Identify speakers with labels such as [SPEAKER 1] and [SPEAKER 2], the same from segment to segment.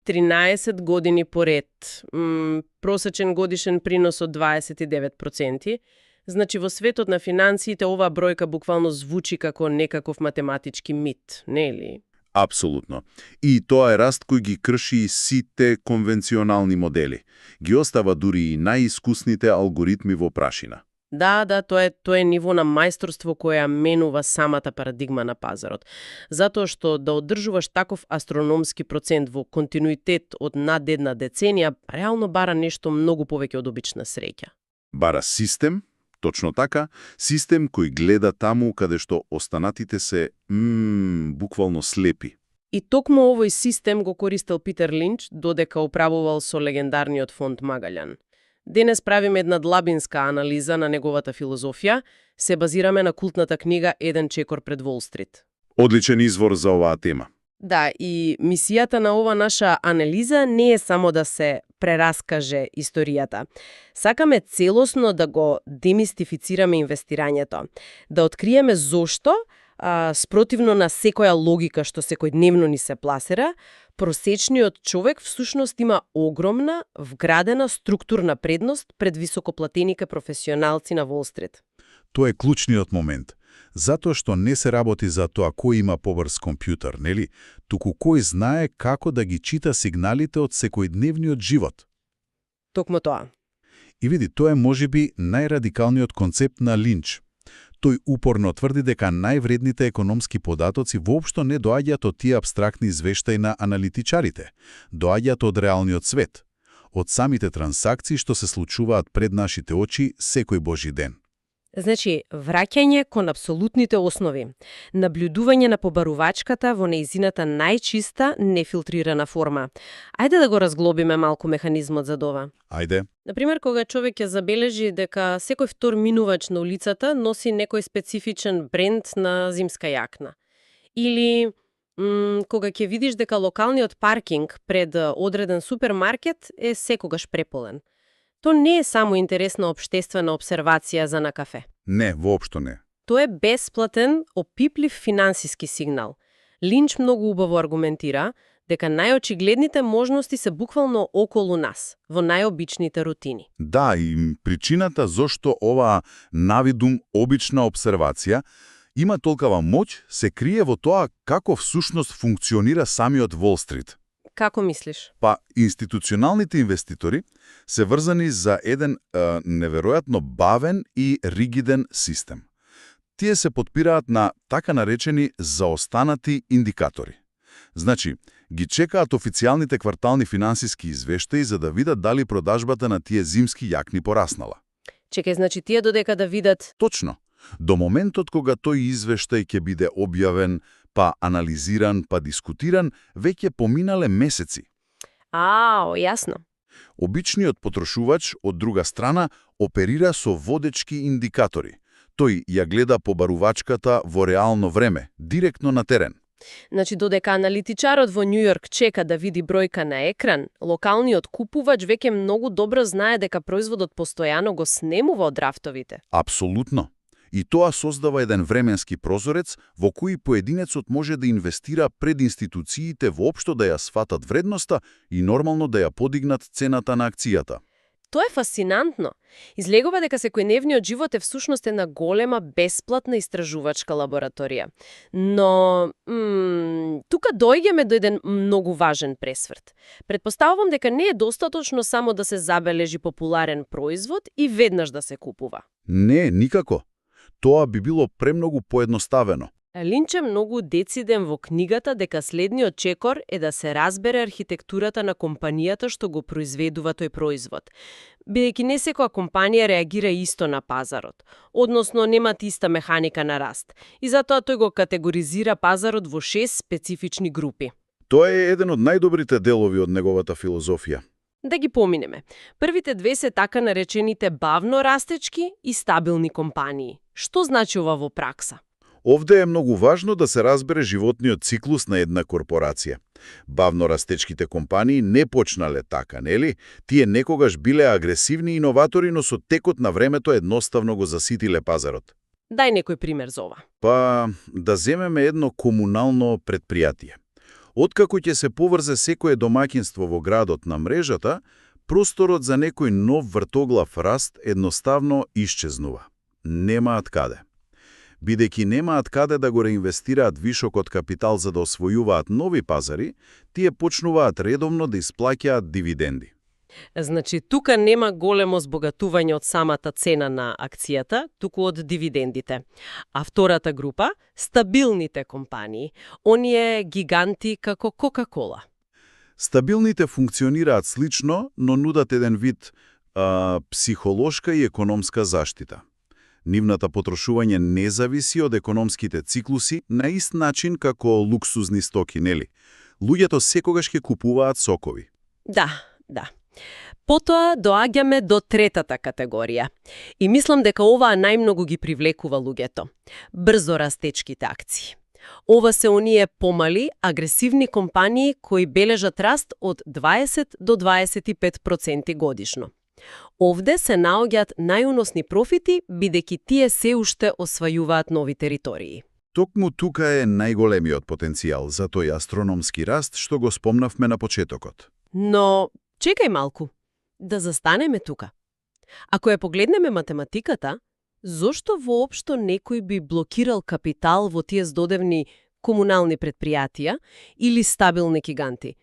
[SPEAKER 1] 13 години поред. Просечен годишен принос од 29%. Значи, во светот на финансиите оваа бројка буквално звучи како некаков математички мит, нели?
[SPEAKER 2] Апсолутно. И тоа е раст кој ги крши сите конвенционални модели. Ги остава дури и најискусните алгоритми во прашина.
[SPEAKER 1] Да, тоа е ниво на мајсторство која менува самата парадигма на пазарот. Затоа што да одржуваш таков астрономски процент во континуитет од над една деценија, реално бара нешто многу повеќе од обична среќа.
[SPEAKER 2] Бара систем, точно така, систем кој гледа таму каде што останатите се буквално слепи.
[SPEAKER 1] И токму овој систем го користел Питер Линч додека управувал со легендарниот фонд Магалјан. Денес правиме една длабинска анализа на неговата филозофија, се базираме на култната книга Еден чекор пред Волл Стрит.
[SPEAKER 2] Одличен извор за оваа тема.
[SPEAKER 1] Да, и мисијата на ова наша анализа не е само да се прераскаже историјата. Сакаме целосно да го демистифицираме инвестирањето, да откриеме зошто, спротивно на секоја логика што секојдневно ни се пласира, просечниот човек всушност има огромна, вградена структурна предност пред високоплатените професионалци на Волл Стрит.
[SPEAKER 3] Тоа е клучниот момент. Затоа што не се работи за тоа кој има побрз компјутер, нели? Туку кој знае како да ги чита сигналите од секојдневниот живот.
[SPEAKER 1] Токму тоа.
[SPEAKER 3] И види, тоа е можеби најрадикалниот концепт на Линч. Тој упорно тврди дека највредните економски податоци воопшто не доаѓаат од тие абстрактни извештаи на аналитичарите, доаѓаат од реалниот свет, од самите трансакции што се случуваат пред нашите очи секој божи ден.
[SPEAKER 1] Значи, враќање кон апсолутните основи, наблюдување на побарувачката во нејзината најчиста, нефилтрирана форма. Ајде да го разглобиме малку механизмот за ова.
[SPEAKER 3] Ајде.
[SPEAKER 1] Например, кога човек ќе забележи дека секој втор минувач на улицата носи некој специфичен бренд на зимска јакна. Или кога ќе видиш дека локалниот паркинг пред одреден супермаркет е секогаш преполен. То не е само интересна општествена обсервација за на кафе.
[SPEAKER 3] Не, воопшто не.
[SPEAKER 1] Тоа е бесплатен, опиплив финансиски сигнал. Линч многу убаво аргументира дека најочигледните можности се буквално околу нас, во најобичните рутини.
[SPEAKER 3] Да, и причината зошто оваа навидум обична обсервација има толкова моќ се крие во тоа како всушност функционира самиот Волл Стрит.
[SPEAKER 1] Како мислиш?
[SPEAKER 3] Па, институционалните инвеститори се врзани за еден неверојатно бавен и ригиден систем. Тие се подпираат на така наречени заостанати индикатори. Значи, ги чекаат официјалните квартални финансиски извештаи за да видат дали продажбата на тие зимски јакни пораснала.
[SPEAKER 1] Чекај, значи тие додека да видат...
[SPEAKER 3] Точно. До моментот кога тој извештај ќе биде објавен, па анализиран, па дискутиран, веќе поминале месеци.
[SPEAKER 1] Јасно.
[SPEAKER 3] Обичниот потрошувач, од друга страна, оперира со водечки индикатори. Тој ја гледа побарувачката во реално време, директно на терен.
[SPEAKER 1] Значи, додека аналитичарот во Њу Јорк чека да види бројка на екран, локалниот купувач веќе многу добро знае дека производот постојано го снемува од рафтовите.
[SPEAKER 3] Апсолутно. И тоа создава еден временски прозорец во кој поединецот може да инвестира пред институциите воопшто да ја сватат вредноста и нормално да ја подигнат цената на акцијата.
[SPEAKER 1] Тоа е фасцинантно. Излегува дека секојдневниот живот е всушност една голема бесплатна истражувачка лабораторија. Но, тука доаѓаме до еден многу важен пресврт. Предпоставувам дека не е достаточно само да се забележи популарен производ и веднаш да се купува.
[SPEAKER 3] Не, никако. Тоа би било премногу поедноставено.
[SPEAKER 1] Линч е многу дециден во книгата дека следниот чекор е да се разбере архитектурата на компанијата што го произведува тој производ. Бидејќи не секоја компанија реагира исто на пазарот, односно немат иста механика на раст. И затоа тој го категоризира пазарот во 6 специфични групи.
[SPEAKER 3] Тоа е еден од најдобрите делови од неговата филозофија.
[SPEAKER 1] Да ги поминеме. Првите две се така наречените бавно растечки и стабилни компании. Што значи ова во пракса?
[SPEAKER 3] Овде е многу важно да се разбере животниот циклус на една корпорација. Бавно растечките компании не почнале така, нели? Тие некогаш биле агресивни иноватори, но со текот на времето едноставно го заситиле пазарот.
[SPEAKER 1] Дај некој пример за ова.
[SPEAKER 3] Па, да земеме едно комунално предпријатие. Откако ќе се поврзе секое домаќинство во градот на мрежата, просторот за некој нов вртоглав раст едноставно исчезнува. Немаат каде. Бидејќи немаат каде да го реинвестираат вишокот капитал за да освојуваат нови пазари, тие почнуваат редовно да исплаќаат дивиденди.
[SPEAKER 1] Значи, тука нема големо збогатување од самата цена на акцијата, туку од дивидендите. А втората група – стабилните компании. Оние гиганти како Кока-кола.
[SPEAKER 3] Стабилните функционираат слично, но нудат еден вид психолошка и економска заштита. Нивната потрошување не зависи од економските циклуси на ист начин како луксузни стоки, нели? Луѓето секогаш ќе купуваат сокови.
[SPEAKER 1] Да. Потоа доаѓаме до третата категорија. И мислам дека оваа најмногу ги привлекува луѓето. Брзо растечките акции. Ова се оние помали, агресивни компании кои бележат раст од 20 до 25% годишно. Овде се наоѓаат најуносни профити, бидејќи тие се уште освајуваат нови територии.
[SPEAKER 3] Токму тука е најголемиот потенцијал за тој астрономски раст што го спомнавме на почетокот.
[SPEAKER 1] Но, чекај малку, да застанеме тука. Ако ја погледнеме математиката, зошто воопшто некој би блокирал капитал во тие здодевни комунални предпријатија или стабилни гиганти,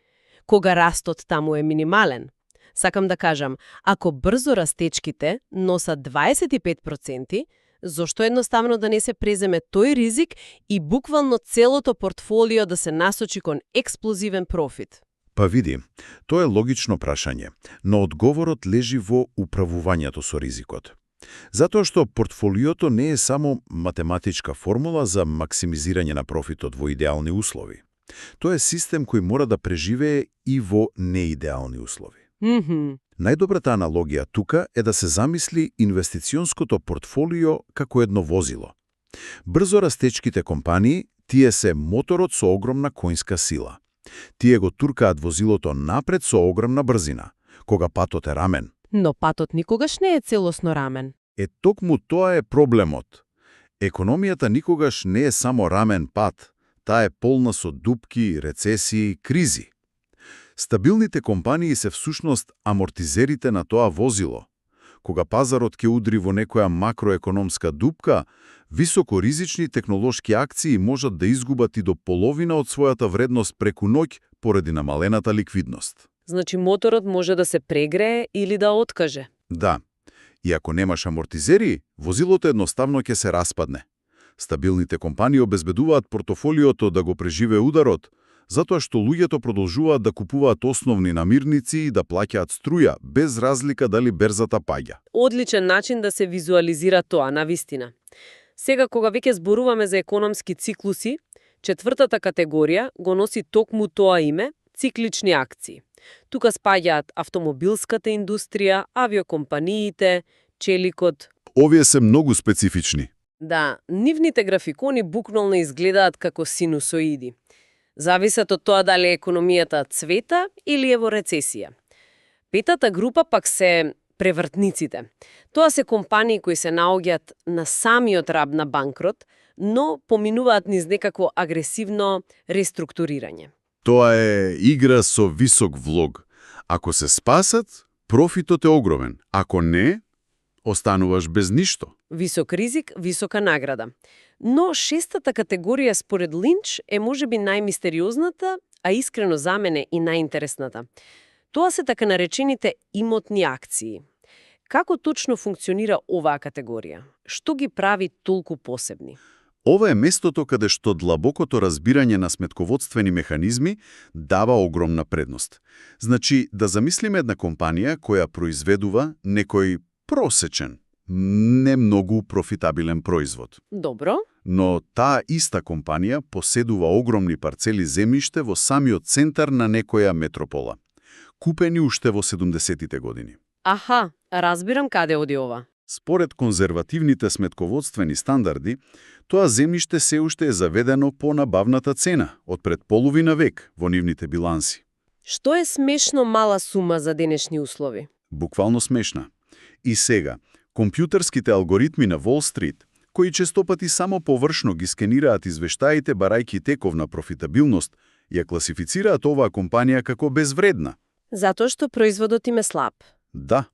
[SPEAKER 1] кога растот таму е минимален? Сакам да кажам, ако брзо растечките носат 25%, зошто едноставно да не се преземе тој ризик и буквално целото портфолио да се насочи кон експлозивен профит?
[SPEAKER 3] Па види, тоа е логично прашање, но одговорот лежи во управувањето со ризикот. Затоа што портфолиото не е само математичка формула за максимизирање на профитот во идеални услови. Тоа е систем кој мора да преживее и во неидеални услови. Најдобрата аналогија тука е да се замисли инвестиционското портфолио како едно возило. Брзо растечките компании, тие се моторот со огромна коњска сила. Тие го туркаат возилото напред со огромна брзина, кога патот е рамен.
[SPEAKER 1] Но патот никогаш не е целосно рамен.
[SPEAKER 3] Токму тоа е проблемот. Економијата никогаш не е само рамен пат, таа е полна со дупки, рецесии, кризи. Стабилните компании се всушност амортизерите на тоа возило. Кога пазарот ќе удри во некоја макроекономска дупка, високоризични технолошки акции можат да изгубат и до половина од својата вредност преку ноќ поради намалената ликвидност.
[SPEAKER 1] Значи моторот може да се прегрее или да откаже.
[SPEAKER 3] Да. И ако немаш амортизери, возилото едноставно ќе се распадне. Стабилните компании обезбедуваат портофолиото да го преживее ударот, затоа што луѓето продолжуваат да купуваат основни намирници и да плаќаат струја, без разлика дали берзата паѓа.
[SPEAKER 1] Одличен начин да се визуализира тоа, навистина. Сега, кога веќе зборуваме за економски циклуси, четвртата категорија го носи токму тоа име – циклични акции. Тука спаѓаат автомобилската индустрија, авиокомпаниите, челикот.
[SPEAKER 3] Овие се многу специфични.
[SPEAKER 1] Да, нивните графикони буквално изгледаат како синусоиди. Зависат од тоа дали економијата цвета или е во рецесија. Петата група пак се превртниците. Тоа се компании кои се наоѓаат на самиот раб на банкрот, но поминуваат низ некакво агресивно реструктурирање.
[SPEAKER 3] Тоа е игра со висок влог. Ако се спасат, профитот е огромен. Ако не, остануваш без ништо.
[SPEAKER 1] Висок ризик, висока награда. Но шестата категорија според Линч е можеби најмистериозната, а искрено за мене и најинтересната. Тоа се така наречените имотни акции. Како точно функционира оваа категорија? Што ги прави толку посебни?
[SPEAKER 3] Ова е местото каде што длабокото разбирање на сметководствени механизми дава огромна предност. Значи, да замислиме една компанија која произведува некој просечен, не многу профитабилен производ.
[SPEAKER 1] Добро.
[SPEAKER 3] Но таа иста компанија поседува огромни парцели земјиште во самиот центар на некоја метропола, купени уште во 70-тите години.
[SPEAKER 1] Аха, разбирам каде оди ова.
[SPEAKER 3] Според конзервативните сметководствени стандарди, тоа земјиште се уште е заведено по набавната цена од пред половина век во нивните биланси.
[SPEAKER 1] Што е смешно мала сума за денешни услови?
[SPEAKER 3] Буквално смешна. И сега, компјутерските алгоритми на Wall Street, кои честопати само површно ги скенираат извештаите барајки тековна профитабилност, Ја класифицираат оваа компанија како безвредна.
[SPEAKER 1] Затоа што производот им е слаб.
[SPEAKER 3] Да,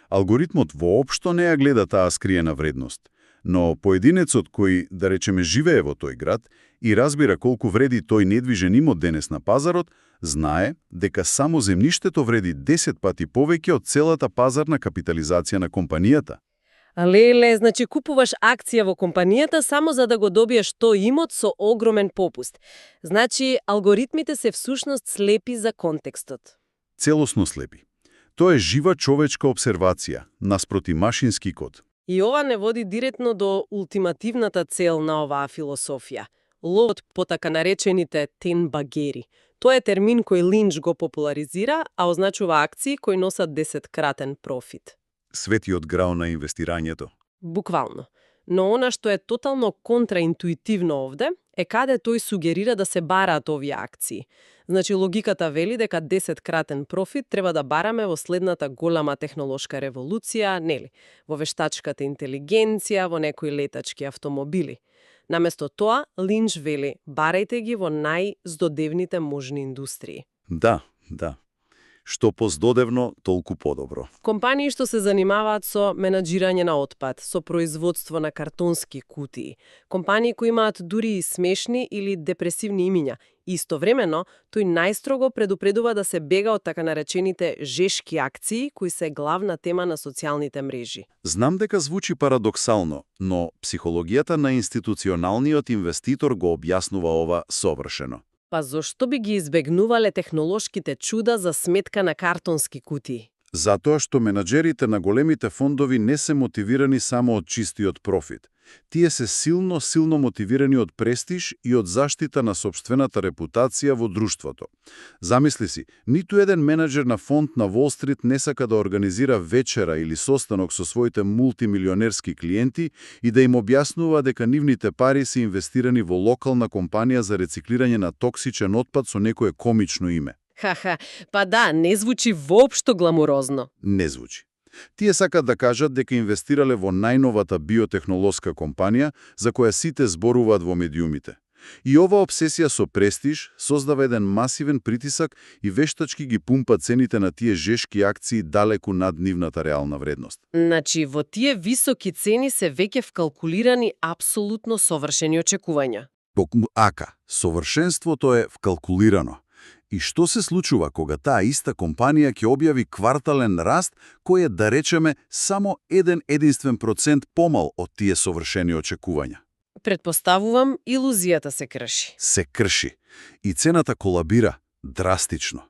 [SPEAKER 3] алгоритмот воопшто не ја гледа таа скриена вредност, но поединецот кој, да речеме, живее во тој град и разбира колку вреди тој недвижен имот денес на пазарот, знае дека само земјиштето вреди 10 пати повеќе од целата пазарна капитализација на компанијата.
[SPEAKER 1] Леле, значи купуваш акција во компанијата само за да го добиеш тој имот со огромен попуст. Значи, алгоритмите се всушност слепи за контекстот.
[SPEAKER 3] Целосно слепи. Тоа е жива човечка обсервација, наспроти машински код.
[SPEAKER 1] И ова не води директно до ултимативната цел на оваа философија. Ловот по така наречените тенбагери. Тоа е термин кој Линч го популаризира, а означува акции кои носат 10-кратен профит.
[SPEAKER 3] Светиот грал на инвестирањето.
[SPEAKER 1] Буквално. Но она што е тотално контраинтуитивно овде е каде тој сугерира да се бараат овие акции. Значи, логиката вели дека 10-кратен профит треба да бараме во следната голема технолошка револуција, нели, во вештачката интелигенција, во некои летачки автомобили. Наместо тоа, Линч вели, барајте ги во најздодевните можни индустрии.
[SPEAKER 3] Да. Што поздодевно, толку подобро.
[SPEAKER 1] Компании што се занимаваат со менаџирање на отпад, со производство на картонски кутии. Компании кои имаат дури и смешни или депресивни имиња. Истовремено, тој најстрого предупредува да се бега од така наречените жешки акции, кои се главна тема на социјалните мрежи.
[SPEAKER 3] Знам дека звучи парадоксално, но психологијата на институционалниот инвеститор го објаснува ова совршено.
[SPEAKER 1] Па зошто би ги избегнувале технолошките чуда за сметка на картонски кутии?
[SPEAKER 3] Затоа што менаџерите на големите фондови не се мотивирани само од чистиот профит. Тие се силно мотивирани од престиж и од заштита на сопствената репутација во друштвото. Замисли си, ниту еден менаџер на фонд на Уол Стрит не сака да организира вечера или состанок со своите мултимилионерски клиенти и да им објаснува дека нивните пари се инвестирани во локална компанија за рециклирање на токсичен отпад со некое комично име.
[SPEAKER 1] Па да, не звучи воопшто гламурозно.
[SPEAKER 3] Не звучи. Тие сакат да кажат дека инвестирале во најновата биотехнолошка компанија за која сите зборуваат во медиумите. И ова обсесија со престиж создава еден масивен притисак и вештачки ги пумпа цените на тие жешки акции далеку над нивната реална вредност.
[SPEAKER 1] Значи, во тие високи цени се веќе вкалкулирани апсолутно совршени очекувања.
[SPEAKER 3] Токму ака, совршенството е вкалкулирано. И што се случува кога таа иста компанија ќе објави квартален раст кој е, да речеме, само 1% помал од тие совршени очекувања?
[SPEAKER 1] Предпоставувам, илузијата се крши.
[SPEAKER 3] Се крши. И цената колабира драстично.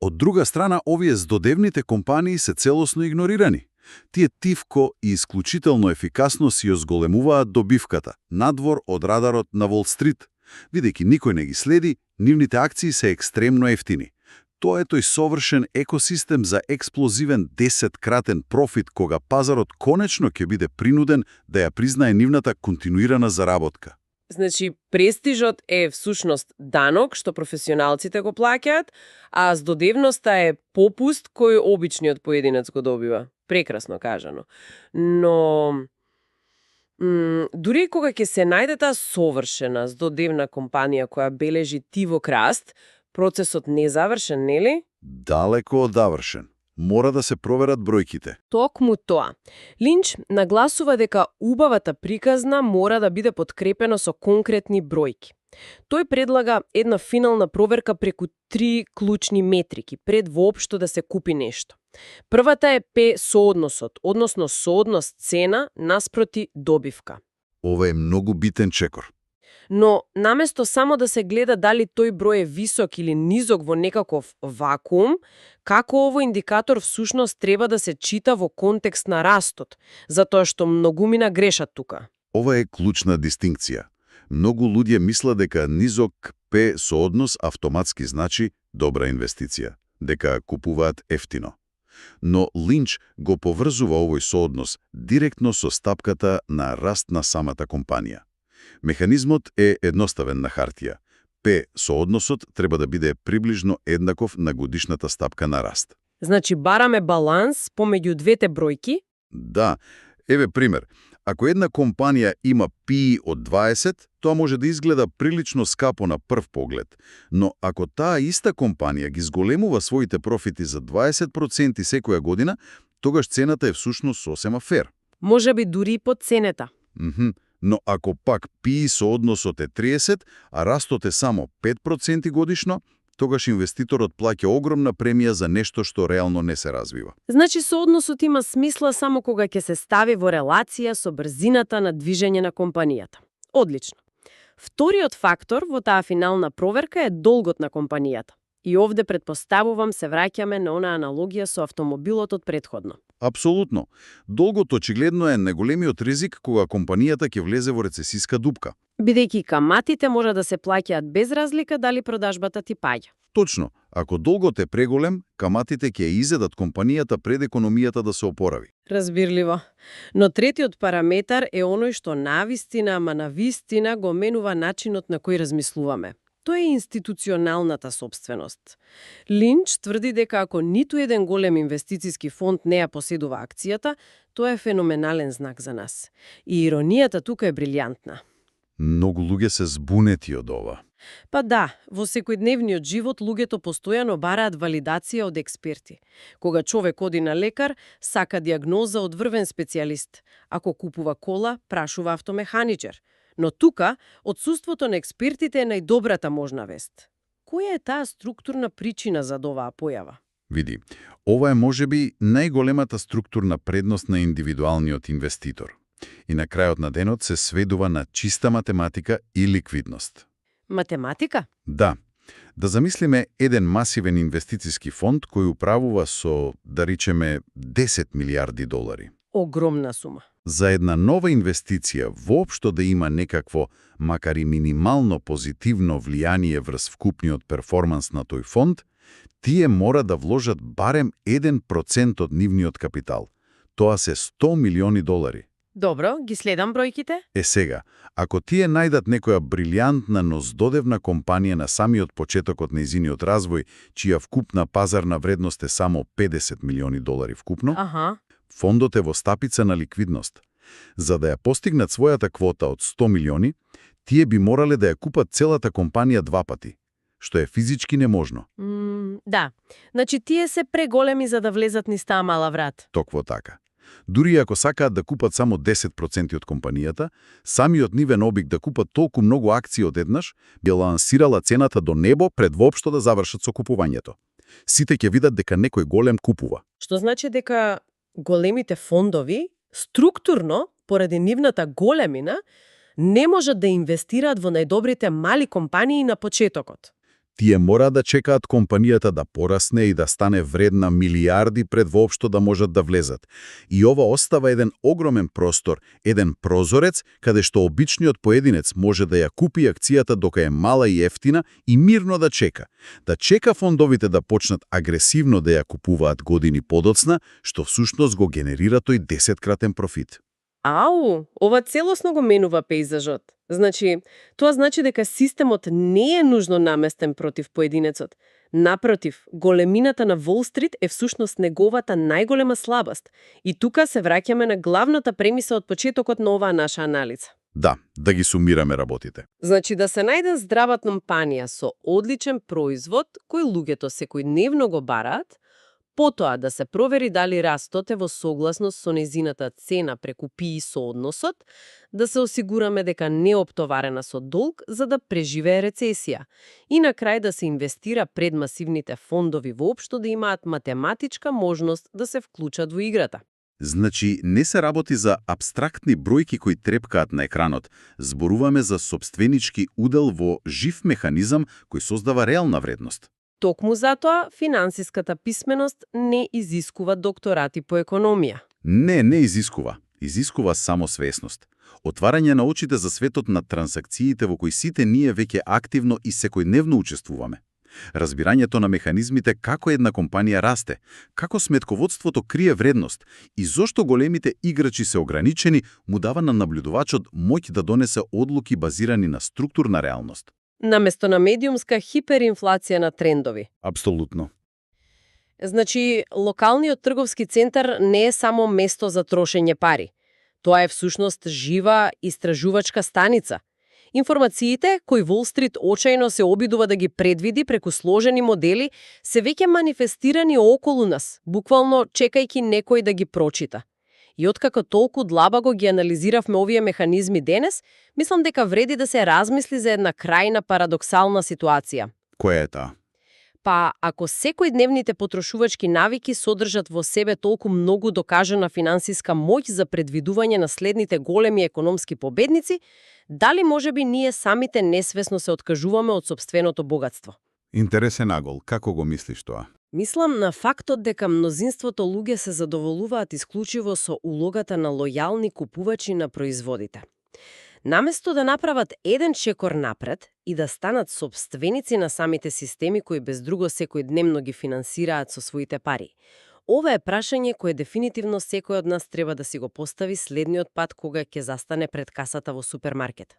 [SPEAKER 3] Од друга страна, овие здодевните компании се целосно игнорирани. Тие тивко и исклучително ефикасно си ја зголемуваат добивката, надвор од радарот на Уол Стрит. Бидејќи никој не ги следи, нивните акции се екстремно ефтини. Тоа е тој совршен екосистем за експлозивен 10-кратен профит кога пазарот конечно ќе биде принуден да ја признае нивната континуирана заработка.
[SPEAKER 1] Значи, престижот е всушност данок што професионалците го плаќаат, а здодевноста е попуст кој обичниот поединец го добива. Прекрасно кажано. Но дури кога ќе се најде таа совршена здодевна компанија која бележи тивок раст, процесот не е завршен, нели?
[SPEAKER 3] Далеко од завршен. Мора да се проверат бројките.
[SPEAKER 1] Токму тоа. Линч нагласува дека убавата приказна мора да биде подкрепена со конкретни бројки. Тој предлага една финална проверка преку 3 клучни метрики пред воопшто да се купи нешто. Првата е П соодносот, односно сооднос цена наспроти добивка.
[SPEAKER 3] Ова е многу битен чекор.
[SPEAKER 1] Но наместо само да се гледа дали тој број е висок или низок во некаков вакуум, како овој индикатор всушност треба да се чита во контекст на растот, затоа што многумина грешат тука.
[SPEAKER 3] Ова е клучна дистинкција. Многу луѓе мислат дека низок П сооднос автоматски значи добра инвестиција, дека купуваат ефтино. Но Линч го поврзува овој сооднос директно со стапката на раст на самата компанија. Механизмот е едноставен на хартија. П соодносот треба да биде приближно еднаков на годишната стапка на раст.
[SPEAKER 1] Значи бараме баланс помеѓу двете бројки?
[SPEAKER 3] Да, еве пример. Ако една компанија има PE од 20, Тоа може да изгледа прилично скапо на прв поглед, но ако таа иста компанија ги зголемува своите профити за 20% секоја година, тогаш цената е всушност сосема фер.
[SPEAKER 1] Може би дури и под ценета.
[SPEAKER 3] Но ако пак PE соодносот е 30, а растот е само 5% годишно, тогаш инвеститорот плаќа огромна премија за нешто што реално не се развива.
[SPEAKER 1] Значи соодносот има смисла само кога ќе се стави во релација со брзината на движење на компанијата. Одлично. Вториот фактор во таа финална проверка е долгот на компанијата. И овде предпоставувам се враќаме на онаа аналогија со автомобилот од претходно.
[SPEAKER 3] Апсолутно. Долгот очигледно е најголемиот ризик кога компанијата ќе влезе во рецесиска дупка.
[SPEAKER 1] Бидејќи каматите може да се плаќаат без разлика дали продажбата ти паѓа.
[SPEAKER 3] Точно. Ако долгот е преголем, каматите ќе изедат компанијата пред економијата да се опорави.
[SPEAKER 1] Разбирливо. Но третиот параметар е оној што навистина го менува начинот на кој размислуваме. Тоа е институционалната собственост. Линч тврди дека ако ниту еден голем инвестициски фонд не ја поседува акцијата, тоа е феноменален знак за нас. И иронијата тука е брилјантна.
[SPEAKER 3] Многу луѓе се збунети од ова.
[SPEAKER 1] Па да, во секојдневниот живот луѓето постојано бараат валидација од експерти. Кога човек оди на лекар, сака диагноза од врвен специјалист. Ако купува кола, прашува автомеханичар. Но тука, отсуството на експертите е најдобрата можна вест. Која е таа структурна причина за оваа појава?
[SPEAKER 3] Види, ова е можеби најголемата структурна предност на индивидуалниот инвеститор. И на крајот на денот се сведува на чиста математика и ликвидност.
[SPEAKER 1] Математика?
[SPEAKER 3] Да. Да замислиме еден масивен инвестициски фонд кој управува со, да речеме, 10 милиарди долари.
[SPEAKER 1] Огромна сума.
[SPEAKER 3] За една нова инвестиција воопшто да има некакво, макар и минимално позитивно влијание врз вкупниот перформанс на тој фонд, тие мора да вложат барем 1% од нивниот капитал. Тоа се 100 милиони долари.
[SPEAKER 1] Добро, ги следам бројките.
[SPEAKER 3] Сега, ако тие најдат некоја брилјантна, но здодевна компанија на самиот почеток од нејзиниот развој, чија вкупна пазарна вредност е само 50 милиони долари вкупно, фондот е во стапица на ликвидност. За да ја постигнат својата квота од 100 милиони, тие би морале да ја купат целата компанија два пати, што е физички неможно.
[SPEAKER 1] Да, значи тие се преголеми за да влезат низ таа мала врат.
[SPEAKER 3] Токво така. Дури ако сакаат да купат само 10% од компанијата, самиот нивен обик да купат толку многу акции одеднаш би лансирала цената до небо пред воопшто да завршат со купувањето. Сите ќе видат дека некој голем купува.
[SPEAKER 1] Што значи дека големите фондови структурно, поради нивната големина, не можат да инвестираат во најдобрите мали компании на почетокот.
[SPEAKER 3] Тие мора да чекаат компанијата да порасне и да стане вредна милиарди пред воопшто да можат да влезат. И ова остава еден огромен простор, еден прозорец, каде што обичниот поединец може да ја купи акцијата дока е мала и ефтина и мирно да чека. Да чека фондовите да почнат агресивно да ја купуваат години подоцна, што всушност го генерира тој 10-кратен профит.
[SPEAKER 1] Ау, ова целосно го менува пејзажот. Тоа значи дека системот не е нужно наместен против поединецот. Напротив, големината на Wall Street е всушност неговата најголема слабост. И тука се враќаме на главната премиса од почетокот на оваа наша анализа.
[SPEAKER 3] Да ги сумираме работите.
[SPEAKER 1] Значи да се најде здрава компанија со одличен производ, кој луѓето секојдневно го бараат, потоа да се провери дали растот е во согласност со нејзината цена преку PE соодносот, да се осигураме дека не е оптоварена со долг за да преживее рецесија. И на крај да се инвестира пред масивните фондови воопшто да имаат математичка можност да се вклучат во играта.
[SPEAKER 2] Значи, не се работи за абстрактни бројки кои трепкаат на екранот. Зборуваме за сопственички удел во жив механизам кој создава реална вредност.
[SPEAKER 1] Токму затоа, финансиската писменост не изискува докторати по економија.
[SPEAKER 2] Не изискува. Изискува само свесност. Отварање на очите за светот на трансакциите во кои сите ние веќе активно и секојдневно учествуваме. Разбирањето на механизмите како една компанија расте, како сметководството крие вредност и зошто големите играчи се ограничени, му дава на наблюдувачот моќ да донесе одлуки базирани на структурна реалност.
[SPEAKER 1] Наместо на медиумска хиперинфлација на трендови.
[SPEAKER 2] Апсолутно.
[SPEAKER 1] Значи, локалниот трговски центар не е само место за трошење пари. Тоа е всушност жива истражувачка станица. Информациите, кои Wall Street очајно се обидува да ги предвиди преку сложени модели, се веќе манифестирани околу нас, буквално чекајќи некој да ги прочита. И откако толку длабако ги анализиравме овие механизми денес, мислам дека вреди да се размисли за една крајна парадоксална ситуација.
[SPEAKER 3] Која е таа?
[SPEAKER 1] Па, ако секојдневните потрошувачки навики содржат во себе толку многу докажана финансиска моќ за предвидување на следните големи економски победници, дали можеби ние самите несвесно се откажуваме од сопственото богатство?
[SPEAKER 3] Интересен агол. Како го мислиш тоа?
[SPEAKER 1] Мислам на фактот дека мнозинството луѓе се задоволуваат исклучиво со улогата на лојални купувачи на производите. Наместо да направат еден чекор напред и да станат сопственици на самите системи кои без друго секојдневно ги финансираат со своите пари. Ова е прашање кое дефинитивно секој од нас треба да си го постави следниот пат кога ќе застане пред касата во супермаркет.